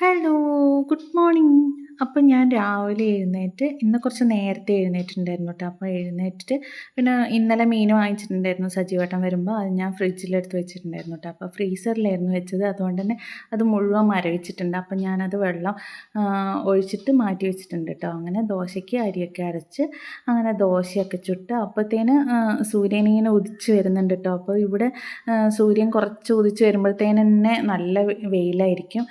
Hello, good morning. അപ്പം ഞാൻ രാവിലെ എഴുന്നേറ്റ് ഇന്ന് കുറച്ച് നേരത്തെ എഴുന്നേറ്റിട്ടുണ്ടായിരുന്നു കേട്ടോ. അപ്പോൾ എഴുന്നേറ്റിട്ട് പിന്നെ ഇന്നലെ മീൻ വാങ്ങിച്ചിട്ടുണ്ടായിരുന്നു സജീവേട്ടൻ വരുമ്പോൾ. അത് ഞാൻ ഫ്രിഡ്ജിലെടുത്ത് വെച്ചിട്ടുണ്ടായിരുന്നു കേട്ടോ. അപ്പോൾ ഫ്രീസറിലായിരുന്നു വെച്ചത്. അതുകൊണ്ട് തന്നെ അത് മുഴുവൻ മരവിച്ചിട്ടുണ്ട്. അപ്പം ഞാനത് വെള്ളം ഒഴിച്ചിട്ട് മാറ്റി വെച്ചിട്ടുണ്ട് കേട്ടോ. അങ്ങനെ ദോശയ്ക്ക് അരിയൊക്കെ അരച്ച് അങ്ങനെ ദോശയൊക്കെ ചുട്ട് അപ്പോഴത്തേന് സൂര്യനിങ്ങനെ ഉദിച്ച് വരുന്നുണ്ട് കേട്ടോ. അപ്പോൾ ഇവിടെ സൂര്യൻ കുറച്ച് ഉദിച്ച് വരുമ്പോഴത്തേന് തന്നെ നല്ല വെയിലായിരിക്കും.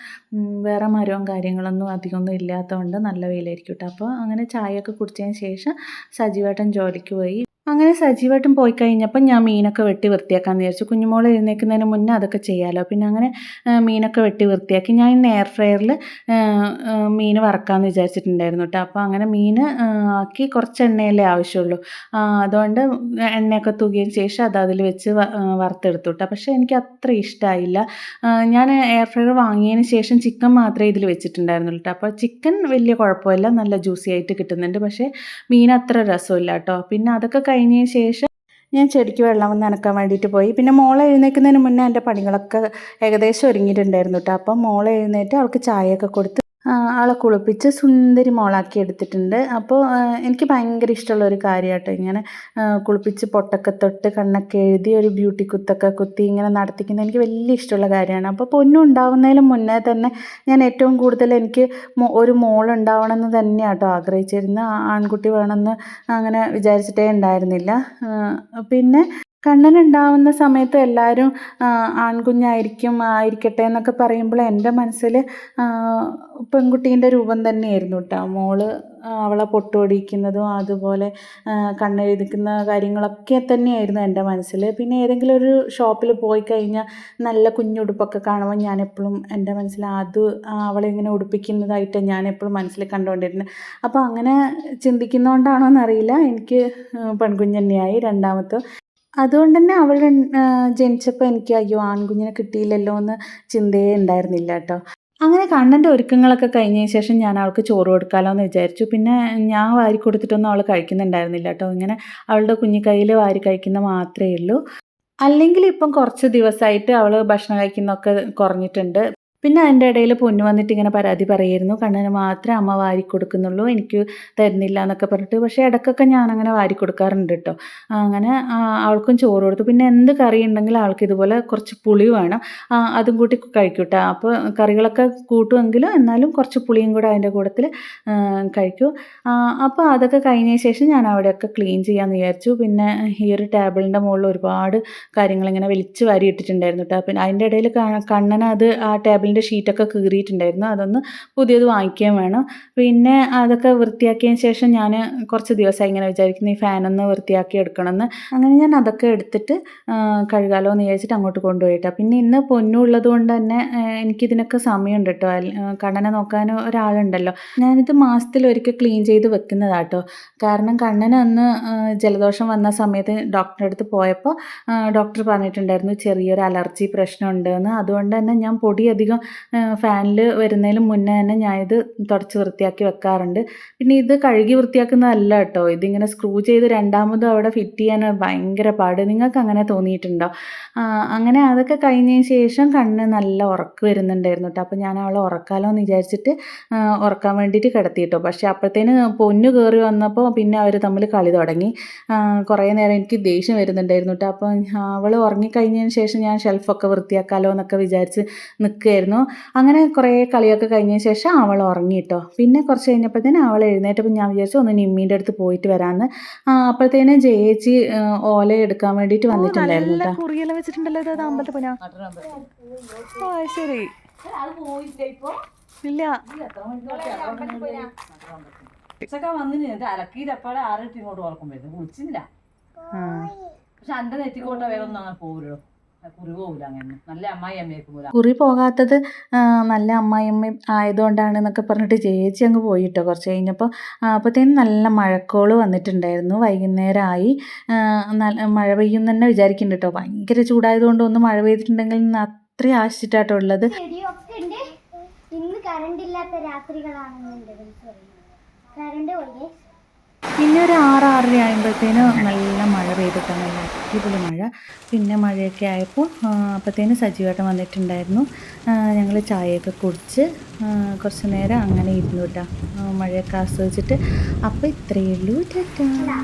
വേറെ മരവും കാര്യങ്ങളൊന്നും അധികമൊന്നും ഇല്ലാത്തതുകൊണ്ട് നല്ല വെയിലായിരിക്കും കേട്ടോ. അപ്പോൾ അങ്ങനെ ചായയൊക്കെ കുടിച്ചതിന് ശേഷം സജീവേട്ടൻ ജോലിക്ക് പോയി. അങ്ങനെ സജീവായിട്ടും പോയി കഴിഞ്ഞപ്പോൾ ഞാൻ മീനൊക്കെ വെട്ടി വൃത്തിയാക്കാമെന്ന് വിചാരിച്ചു. കുഞ്ഞുമോൾ എഴുന്നേൽക്കുന്നതിന് മുന്നേ അതൊക്കെ ചെയ്യാമല്ലോ. പിന്നെ അങ്ങനെ മീനൊക്കെ വെട്ടി വൃത്തിയാക്കി. ഞാൻ ഇന്ന് എയർ ഫ്രയറിൽ മീൻ വറക്കാമെന്ന് വിചാരിച്ചിട്ടുണ്ടായിരുന്നു കേട്ടോ. അപ്പോൾ അങ്ങനെ മീൻ ആക്കി കുറച്ച് എണ്ണയല്ലേ ആവശ്യമുള്ളൂ. അതുകൊണ്ട് എണ്ണയൊക്കെ തൂകിയതിന് ശേഷം അത് അതിൽ വെച്ച് വറുത്തെടുത്തു കേട്ടോ. പക്ഷേ എനിക്ക് അത്ര ഇഷ്ടമായില്ല. ഞാൻ എയർ ഫ്രയർ വാങ്ങിയതിന് ശേഷം ചിക്കൻ മാത്രമേ ഇതിൽ വെച്ചിട്ടുണ്ടായിരുന്നുള്ളൂ കേട്ടോ. അപ്പോൾ ചിക്കൻ വലിയ കുഴപ്പമില്ല, നല്ല ജ്യൂസി ആയിട്ട് കിട്ടുന്നുണ്ട്. പക്ഷേ മീൻ അത്ര രസമില്ല കേട്ടോ. പിന്നെ അതൊക്കെ കഴിഞ്ഞതിന് ശേഷം ഞാൻ ചെടിക്ക് വെള്ളം നനക്കാൻ വേണ്ടിയിട്ട് പോയി. പിന്നെ മോളെ എഴുന്നേൽക്കുന്നതിന് മുന്നേ എൻ്റെ പണികളൊക്കെ ഏകദേശം ഒരുങ്ങിയിട്ടുണ്ടായിരുന്നു കേട്ടോ. അപ്പം മോളെ എഴുന്നേറ്റ് അവൾക്ക് ചായയൊക്കെ കൊടുത്ത് ആളെ കുളിപ്പിച്ച് സുന്ദരി മോളാക്കി എടുത്തിട്ടുണ്ട്. അപ്പോൾ എനിക്ക് ഭയങ്കര ഇഷ്ടമുള്ള ഒരു കാര്യം കേട്ടോ, ഇങ്ങനെ കുളിപ്പിച്ച് പൊട്ടൊക്കെ തൊട്ട് കണ്ണൊക്കെ എഴുതി ഒരു ബ്യൂട്ടി കുത്തൊക്കെ കുത്തി ഇങ്ങനെ നടത്തിക്കുന്നത് എനിക്ക് വലിയ ഇഷ്ടമുള്ള കാര്യമാണ്. അപ്പോൾ പൊന്നു ഉണ്ടാവുന്നതിന് മുന്നേ തന്നെ ഞാൻ ഏറ്റവും കൂടുതൽ എനിക്ക് ഒരു മോളുണ്ടാവണമെന്ന് തന്നെയാണ് കേട്ടോ ആഗ്രഹിച്ചിരുന്നത്. ആൺകുട്ടി വേണമെന്ന് അങ്ങനെ വിചാരിച്ചിട്ടേ ഉണ്ടായിരുന്നില്ല. പിന്നെ കണ്ണനുണ്ടാവുന്ന സമയത്ത് എല്ലാവരും ആയിരിക്കട്ടെ എന്നൊക്കെ പറയുമ്പോൾ എൻ്റെ മനസ്സിൽ പെൺകുട്ടീൻ്റെ രൂപം തന്നെയായിരുന്നു കേട്ടോ. മോള് അവളെ പൊട്ടുപൊടിയിക്കുന്നതും അതുപോലെ കണ്ണെഴുതിക്കുന്ന കാര്യങ്ങളൊക്കെ തന്നെയായിരുന്നു എൻ്റെ മനസ്സിൽ. പിന്നെ ഏതെങ്കിലും ഒരു ഷോപ്പിൽ പോയി കഴിഞ്ഞാൽ നല്ല കുഞ്ഞുടുപ്പൊക്കെ കാണുമ്പോൾ ഞാനെപ്പോഴും എൻ്റെ മനസ്സിൽ അത് അവളെ ഇങ്ങനെ ഉടുപ്പിക്കുന്നതായിട്ട് ഞാനെപ്പോഴും മനസ്സിൽ കണ്ടുകൊണ്ടിരുന്നത്. അപ്പോൾ അങ്ങനെ ചിന്തിക്കുന്നതുകൊണ്ടാണോ എന്നറിയില്ല, എനിക്ക് പെൺകുഞ്ഞ് തന്നെയായി രണ്ടാമത്തെ. അതുകൊണ്ട് തന്നെ അവൾ ജനിച്ചപ്പോൾ എനിക്ക് അയ്യോ ആൺകുഞ്ഞിനെ കിട്ടിയില്ലല്ലോ എന്ന് ചിന്തയേ ഉണ്ടായിരുന്നില്ല കേട്ടോ. അങ്ങനെ കണ്ണൻ്റെ ഒരുക്കങ്ങളൊക്കെ കഴിഞ്ഞതിന് ശേഷം ഞാൻ അവൾക്ക് ചോറ് കൊടുക്കാമല്ലോ എന്ന് വിചാരിച്ചു. പിന്നെ ഞാൻ വാരി കൊടുത്തിട്ടൊന്നും അവൾ കഴിക്കുന്നുണ്ടായിരുന്നില്ല കേട്ടോ. ഇങ്ങനെ അവളുടെ കുഞ്ഞിക്കൈയിൽ വാരി കഴിക്കുന്ന മാത്രമേ ഉള്ളൂ. അല്ലെങ്കിൽ ഇപ്പം കുറച്ച് ദിവസമായിട്ട് അവൾ ഭക്ഷണം കഴിക്കുന്നതൊക്കെ കുറഞ്ഞിട്ടുണ്ട്. പിന്നെ അതിൻ്റെ ഇടയിൽ പൊന്നു വന്നിട്ട് ഇങ്ങനെ പരാതി പറയായിരുന്നു, കണ്ണന് മാത്രമേ അമ്മ വാരി കൊടുക്കുന്നുള്ളൂ, എനിക്ക് തരുന്നില്ല എന്നൊക്കെ പറഞ്ഞിട്ട്. പക്ഷേ ഇടയ്ക്കൊക്കെ ഞാനങ്ങനെ വാരി കൊടുക്കാറുണ്ട് കേട്ടോ. അങ്ങനെ അവൾക്കും ചോറ് കൊടുത്തു. പിന്നെ എന്ത് കറി ഉണ്ടെങ്കിലും അവൾക്ക് ഇതുപോലെ കുറച്ച് പുളി വേണം, അതും കൂട്ടി കഴിക്കും കേട്ടോ. അപ്പോൾ കറികളൊക്കെ കൂട്ടുമെങ്കിലും എന്നാലും കുറച്ച് പുളിയും കൂടെ അതിൻ്റെ കൂട്ടത്തിൽ കഴിക്കും. അപ്പോൾ അതൊക്കെ കഴിഞ്ഞതിന് ശേഷം ഞാൻ അവിടെയൊക്കെ ക്ലീൻ ചെയ്യാമെന്ന് വിചാരിച്ചു. പിന്നെ ഈ ഒരു ടേബിളിൻ്റെ മുകളിൽ ഒരുപാട് കാര്യങ്ങളിങ്ങനെ വലിച്ചു വാരി ഇട്ടിട്ടുണ്ടായിരുന്നു കേട്ടോ. പിന്നെ അതിൻ്റെ ഇടയിൽ കണ്ണനത് ആ ടേബിളിൻ്റെ ഷീറ്റൊക്കെ കീറിയിട്ടുണ്ടായിരുന്നു, അതൊന്ന് പുതിയത് വാങ്ങിക്കുകയും വേണം. പിന്നെ അതൊക്കെ വൃത്തിയാക്കിയതിന് ശേഷം ഞാൻ കുറച്ച് ദിവസമായി ഇങ്ങനെ വിചാരിക്കുന്നു ഈ ഫാനൊന്ന് വൃത്തിയാക്കി എടുക്കണമെന്ന്. അങ്ങനെ ഞാൻ അതൊക്കെ എടുത്തിട്ട് കഴുകാലോ എന്ന് വിചാരിച്ചിട്ട് അങ്ങോട്ട് കൊണ്ടുപോയിട്ടാണ്. പിന്നെ ഇന്ന് പൊന്നുള്ളത് കൊണ്ട് തന്നെ എനിക്കിതിനൊക്കെ സമയമുണ്ട് കേട്ടോ. കണ്ണനെ നോക്കാൻ ഒരാളുണ്ടല്ലോ. ഞാനിത് മാസത്തിലൊരിക്കൽ ക്ലീൻ ചെയ്ത് വെക്കുന്നതാട്ടോ. കാരണം കണ്ണന് അന്ന് ജലദോഷം വന്ന സമയത്ത് ഡോക്ടറുടെ അടുത്ത് പോയപ്പോൾ ഡോക്ടർ പറഞ്ഞിട്ടുണ്ടായിരുന്നു ചെറിയൊരു അലർജി പ്രശ്നമുണ്ട് എന്ന്. അതുകൊണ്ട് തന്നെ ഞാൻ പൊടി അധികം ഫാനിൽ വരുന്നതിന് മുന്നേ തന്നെ ഞാനിത് തുടച്ച് വൃത്തിയാക്കി വെക്കാറുണ്ട്. പിന്നെ ഇത് കഴുകി വൃത്തിയാക്കുന്നതല്ല കേട്ടോ, ഇതിങ്ങനെ സ്ക്രൂ ചെയ്ത് രണ്ടാമതും അവിടെ ഫിറ്റ് ചെയ്യാൻ ഭയങ്കര പാട്. നിങ്ങൾക്ക് അങ്ങനെ തോന്നിയിട്ടുണ്ടോ? അങ്ങനെ അതൊക്കെ കഴിഞ്ഞതിന് ശേഷം കണ്ണ് നല്ല ഉറക്ക് വരുന്നുണ്ടായിരുന്നു കേട്ടോ. അപ്പോൾ ഞാൻ അവളെ ഉറക്കാലോ എന്ന് വിചാരിച്ചിട്ട് ഉറക്കാൻ വേണ്ടിയിട്ട് കിടത്തി കേട്ടോ. പക്ഷേ അപ്പോഴത്തേന് പൊന്നു കയറി വന്നപ്പോൾ പിന്നെ അവർ തമ്മിൽ കളി തുടങ്ങി. കുറേ നേരം എനിക്ക് ദേഷ്യം വരുന്നുണ്ടായിരുന്നു കേട്ടോ. അപ്പോൾ അവൾ ഉറങ്ങിക്കഴിഞ്ഞതിന് ശേഷം ഞാൻ ഷെൽഫൊക്കെ വൃത്തിയാക്കാലോ എന്നൊക്കെ വിചാരിച്ച് നിൽക്കുകയായിരുന്നു. അങ്ങനെ കുറേ കളിയൊക്കെ കഴിഞ്ഞതിന് ശേഷം അവൾ ഉറങ്ങി കേട്ടോ. പിന്നെ കുറച്ച് കഴിഞ്ഞപ്പോഴത്തേനും അവൾ എഴുന്നേറ്റപ്പോൾ ഞാൻ വിചാരിച്ചു ഒന്ന് നിമ്മീൻ്റെ അടുത്ത് പോയിട്ട് വരാമെന്ന്. അപ്പോഴത്തേനും ചേച്ചി ഓല എടുക്കാൻ വേണ്ടിയിട്ട് വന്നിട്ടുണ്ടായിരുന്നു കേട്ടോ. കുറിയെല്ലാം വെച്ചിട്ടുണ്ടല്ലോ, ഇത് അമ്പലപ്പന. ശരി ഇല്ല അലക്കിയിട്ടപ്പാടെ ആറിട്ട് ഇങ്ങോട്ട് ഉറക്കം വരുന്നു, കുളിച്ചില്ല. പക്ഷെ അന്റെ നെറ്റിക്കോട്ട വേറെ ഒന്നും അങ്ങനെ പോവുമല്ലോ, കുറി പോകില്ല. അങ്ങനെ നല്ല അമ്മായി അമ്മയൊക്കെ പോലെ കുറി പോകാത്തത് നല്ല അമ്മായിയമ്മ ആയതുകൊണ്ടാണ് എന്നൊക്കെ പറഞ്ഞിട്ട് ചേച്ചി അങ്ങ് പോയിട്ടോ. കുറച്ച് കഴിഞ്ഞപ്പോൾ അപ്പോഴത്തേനും നല്ല മഴക്കോള് വന്നിട്ടുണ്ടായിരുന്നു. വൈകുന്നേരമായി, മഴ പെയ്യും തന്നെ വിചാരിക്കുന്നുണ്ട് കേട്ടോ. ഭയങ്കര ചൂടായതുകൊണ്ട് ഒന്ന് മഴ പെയ്തിട്ടുണ്ടെങ്കിൽ അത്രയും ആശിച്ചിട്ടാട്ടോ ഉള്ളത്. ഇന്ന് കറണ്ട് ഇല്ലാത്ത രാത്രികളാണെന്നുണ്ട്. കറണ്ട് പോയി. പിന്നെ ഒരു 6-6:30 ആകുമ്പോഴത്തേനും നല്ല മഴ പെയ്തിട്ടാണ്, നല്ല അടിപൊളി മഴ. പിന്നെ മഴയൊക്കെ ആയപ്പോൾ അപ്പോഴത്തേനും സജീവേട്ടൻ വന്നിട്ടുണ്ടായിരുന്നു. ഞങ്ങൾ ചായയൊക്കെ കുടിച്ച് കുറച്ച് നേരം അങ്ങനെ ഇരുന്നു കേട്ടോ, മഴയൊക്കെ ആസ്വദിച്ചിട്ട്. അപ്പോൾ ഇത്രയേ ഉള്ളൂ, ടാറ്റാ.